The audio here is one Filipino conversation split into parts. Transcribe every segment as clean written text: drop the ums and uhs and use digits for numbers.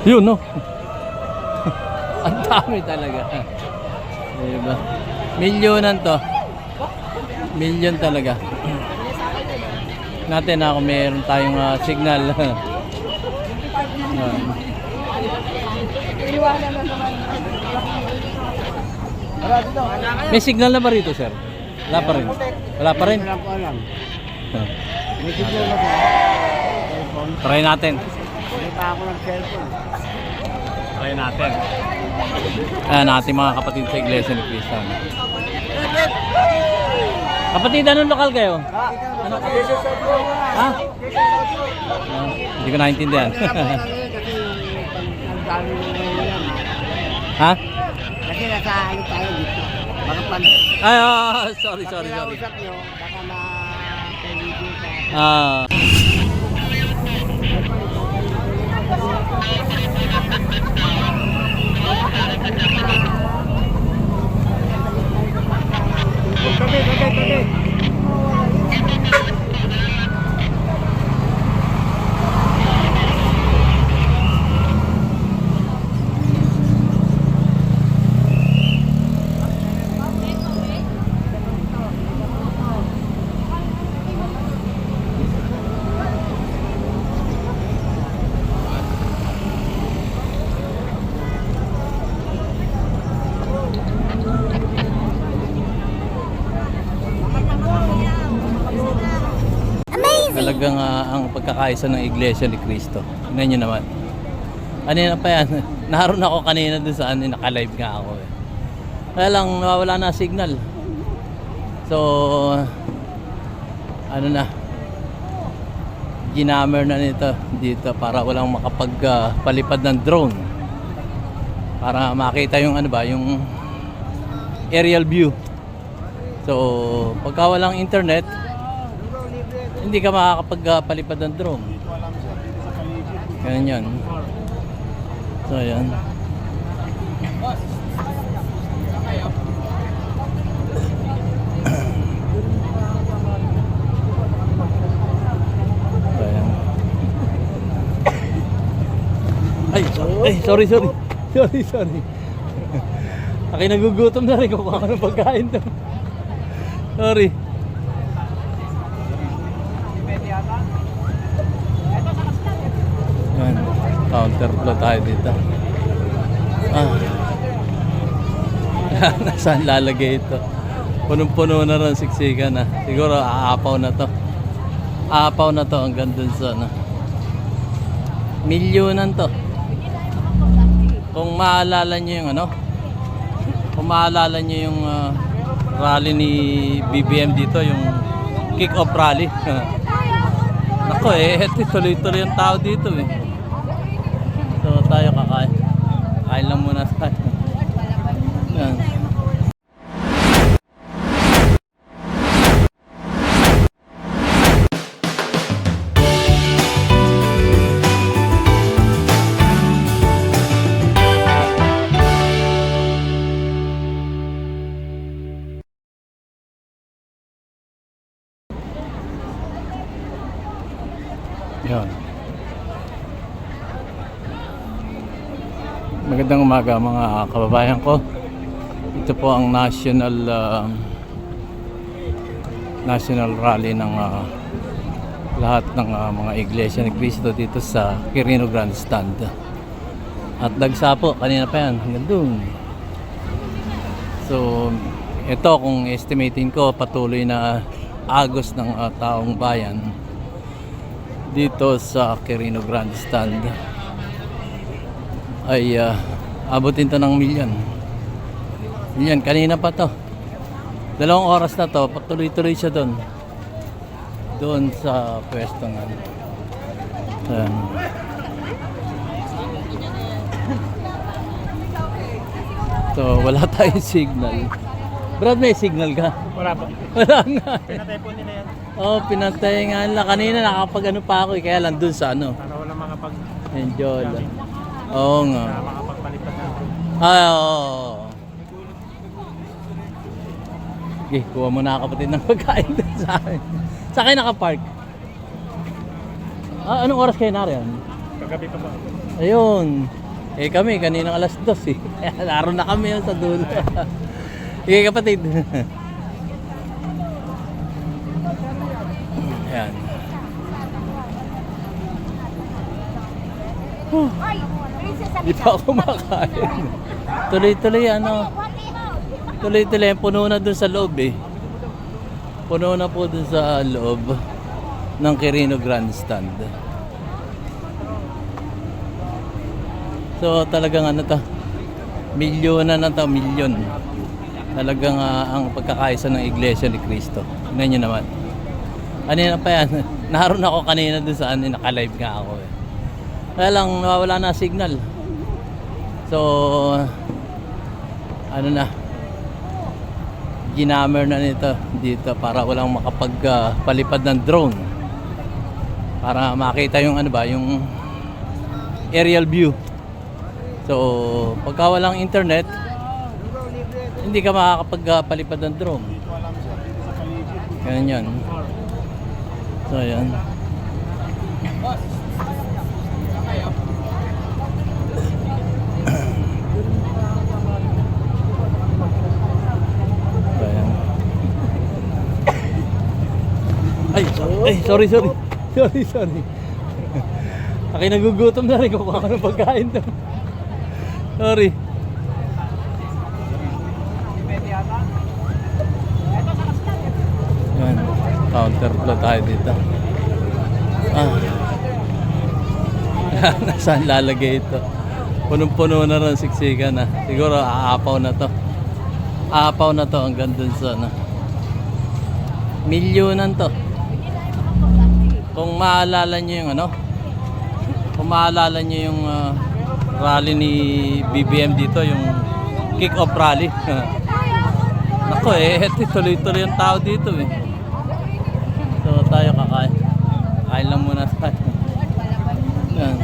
Yun, no? Ang dami talaga. Diba? Milyonan to. Milyon talaga. Natin na kung meron tayong signal. May signal na ba rito, sir? Wala pa rin. Wala pa rin. Wala po alam. Ah. May siguro na po. Cellphone. Try natin. May pa ako ng cellphone. Try natin. Ayan, ating mga kapatid sa Iglesia ni Cristo. Kapatid, anong lokal kayo? Ano? Ha? Hindi ko naintindihan. Ha? Kasi nasa ano tayo dito. Baka pag Ay, sorry. kinausap nyo, baka ma-television ka. Ah. Tabi. Talagang ang pagkakaisa ng Iglesia ni Cristo. Tingnan nyo naman. Kanina pa yan. Naroon ako kanina doon saan. Naka-live nga ako eh. Kaya lang nawawala na signal. So, ano na. Ginammer na nito dito para walang makapagpalipad ng drone. Para makita yung ano ba, yung aerial view. So, pagka walang internet, hindi ka makakapagpalipad ng drone. Ganyan yan. So, ayan. Ayan. Ay, sorry. Aki nagugutom na rin kung ano pagkain to. Sorry. Yan, counter flow tayo dito. Saan lalagay ito? Punong-puno na rin siksikan na. Siguro aapaw na to. Aapaw na to hanggang dun sa ano. Milyonan to. Kung maalala nyo yung ano, kung maalala nyo yung rally ni BBM dito, yung kick-off rally. Nako tuloy-tuloy yung tao dito eh. So tayo kakain. Kain lang muna tayo. Yan. Yan. Magandang umaga mga kababayan ko. Ito po ang national rally ng lahat ng mga Iglesia ni Cristo dito sa Quirino Grandstand. At nagsapo kanina pa yan hanggang doon. So ito, kung estimating ko, patuloy na agos ng taong bayan dito sa Quirino Grandstand ay abutin to ng milyon. Kanina pa to. 2 oras na to, patuloy-tuloy siya doon sa pwesto nga. So wala tayong signal. Brad, may signal ka? Wala po. Wala nga. Pinatay po nila yan. Oh, pinatay nga nila. Kanina nakapag ano pa ako kaya lang dun sa ano. Para wala Enjoy. Oo nga. makapagpalipat na. Ay, oo. Okay, kuha mo na kapatid ng pagkain dun sa akin. Sa akin nakapark. Anong oras kayo nariyan? Kagabi pa po. Ayun. Eh kami, kaninang alas 2 eh. Naroon na kami yun sa dulo. Sige kapatid. Ayan. Di pa ako kumakain. Tuloy-tuloy ano. Tuloy-tuloy. Puno na dun sa loob eh. Puno na po dun sa loob ng Quirino Grandstand. So talagang ano to, milyonan na to, milyon. Talagang ang pagkakaisa ng Iglesia ni Cristo. Tingnan nyo naman. Kanina pa yan. Naroon ako kanina doon sa naka-live nga ako eh. Kaya lang nawawala na signal. So ano na, ginammer na nito dito para walang makapagpalipad ng drone. Para makita yung ano ba, yung aerial view. So, pagka walang internet, hindi ka makakapagpalipad ng drone. Ganyan yan. So, yan. So, yan. Ay, sorry. Sorry. Aki nagugutom na rin kung ano pagkain to. Sorry. Yan. Counter flow tayo dito. Nasaan lalagay ito? Punong-puno na rin siksikan na. Siguro aapaw na to. Aapaw na to hanggang dun sa ano. Milyonan to. Kung maalala nyo yung ano, kung maalala nyo yung rally ni BBM dito, yung kick-off rally. Nako eh, tuloy-tuloy yung tao dito eh. So tayo kakain. Kain lang muna tayo. Yan.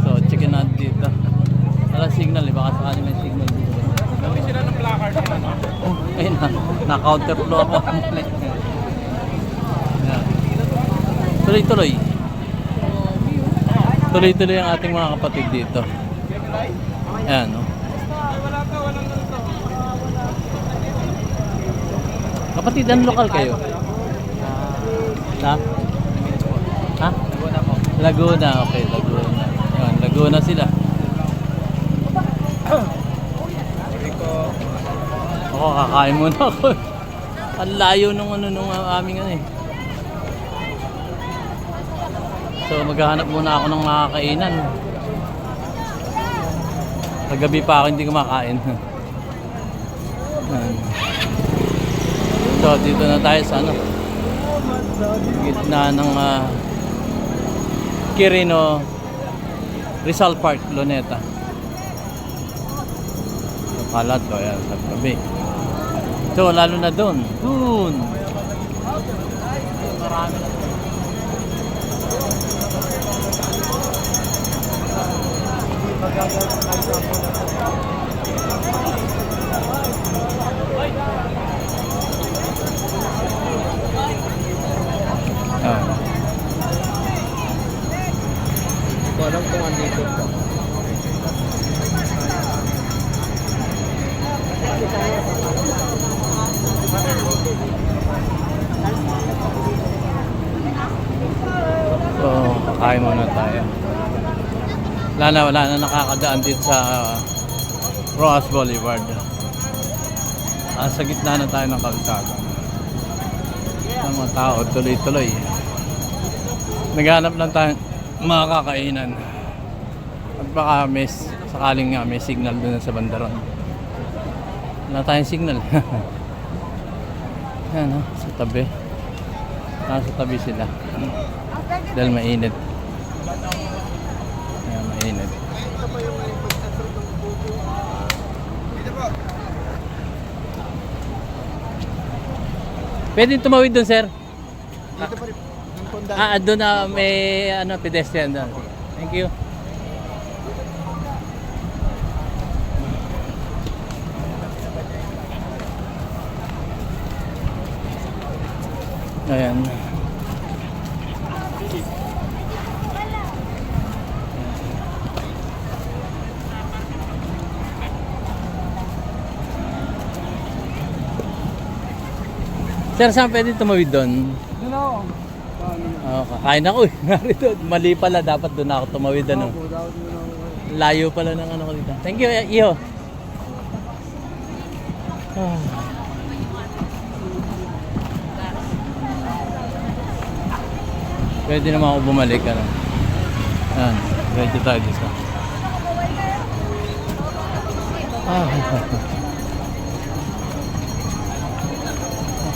So chicken natin dito. Wala signal eh, baka sakali may signal dito. Dami sila ng placard nila, no? Ayun na, counterflow ako. Yan. Tuloy-tuloy. Tuloy-tuloy ang ating mga kapatid dito. Ayan, no? Kapatid, ano lokal kayo? Ha? Laguna po. Laguna, okay, Laguna. Ayan, Laguna sila. Ako, kakain muna ako. Ang layo nung aming ano eh. So maghahanap muna ako ng makakainan. Kagabi pa ako hindi kumakain. So dito na tayo sa ano, gitna ng Quirino Rizal Park, Luneta. So kalat ko yan sa gabi. So lalo na doon. Marami na. Walang kung andito po. So, kakain muna tayo. Wala na nakakadaan dito sa Rojas Boulevard. Sa gitna na tayo ng kalsada. Ang mga tao tuloy-tuloy. Naghanap lang tayo mga kakainan. At baka sakaling nga may signal doon sa bandaran. Wala tayong signal. Yan o, sa tabi. Nasa tabi sila. Dahil mainit. Ayan, mainit. Pwede tumawid doon, sir? Dito pa rin. Doon na may pedestrian doon. Thank you. Ayan. Sir, saan pwede tumawid doon? Doon ako. Oh, kakain ako eh. Narito. Mali pala, dapat doon ako tumawid ano. Layo pala ng ano ko dito. Thank you, Iho. Ah. Pwede naman ako bumalik ano. Yan, ready tayo dito.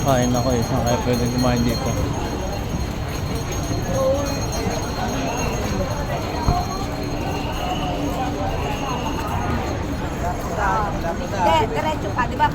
Kain ako eh. Saan kaya pwede kumain dito? Diretso ka, di ba?